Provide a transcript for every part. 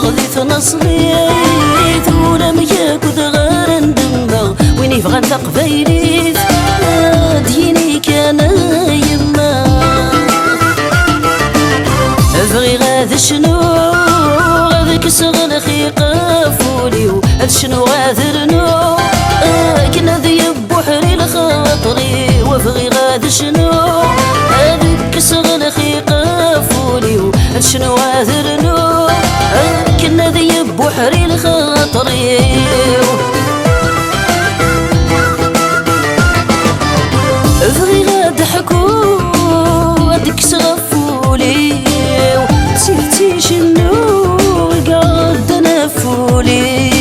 غادي تنصليت ولا مياك ودغار ندمغ وين يبغى انت قبايليت ديني كان يما بغي غاد شنو غادي كسغ الخيقة فولي هاد شنو غادرنو كنا ذيب بحري لخاطري وبغي غاد شنو غادي كسغ الخيقة فولي هاد شنو غادرنو كنا ذيب بحري لخاطري بغي غاد حكو غادي كسغ فولي سيرتي شنو قعد انا فولي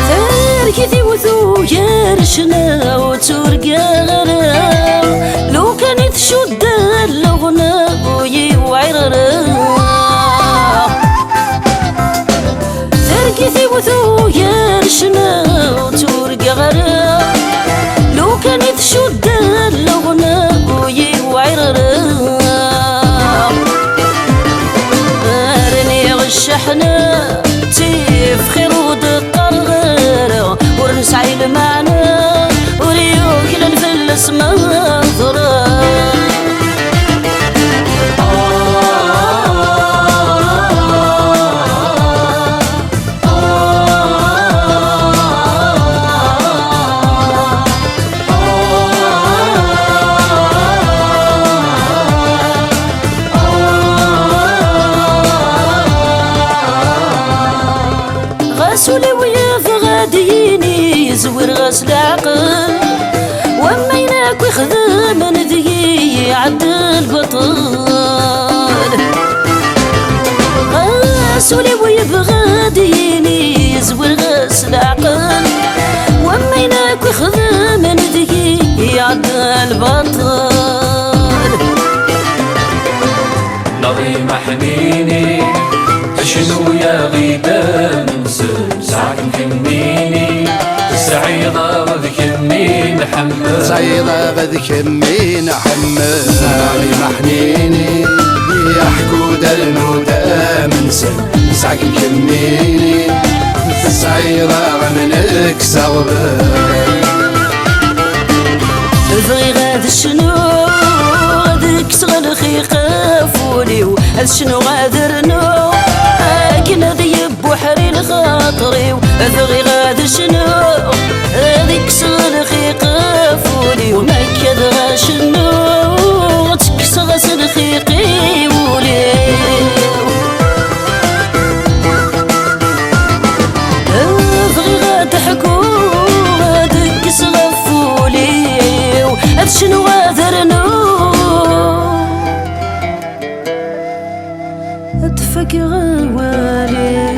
تاركتي وثو يرشنا وترقى غرا لو كانت شد اللغنا بوي وعررا تاركتي وثو يرشنا وترقى غرا لو كانت شد اللغنا بوي وعررا راني غشحنا تيف خير ودقرغرا ورنسعي المعنى وريوك لنفلس منظرا غاسولي ويا فغاديني يزور غاس العقل وما يناك ويخدم نذي عدل البطل غاسولي ويا فغاديني يزور غاس العقل وما يناك ويخدم نذي عدل البطل نظيم حنيني شنو يا غيبان ساعك مكميني السعيدة بذكمي محمد سعيدة بذكمي محمد ناري محنيني يا حكود المدى من ساعك مكميني السعيدة منك سغبان بغي غاد شنو غادي كسغ الخيقة فولي وهاد شنو غادرنو كنا ذيب بحري لخاطري بغي غاد شنو غادي كسغ الخيقة فولي وما كذا شنو تكسغ الخيقي ولي بغي غاد حكو غادي كسغ فولي وهاد شنو غادرنو ادفق غوالي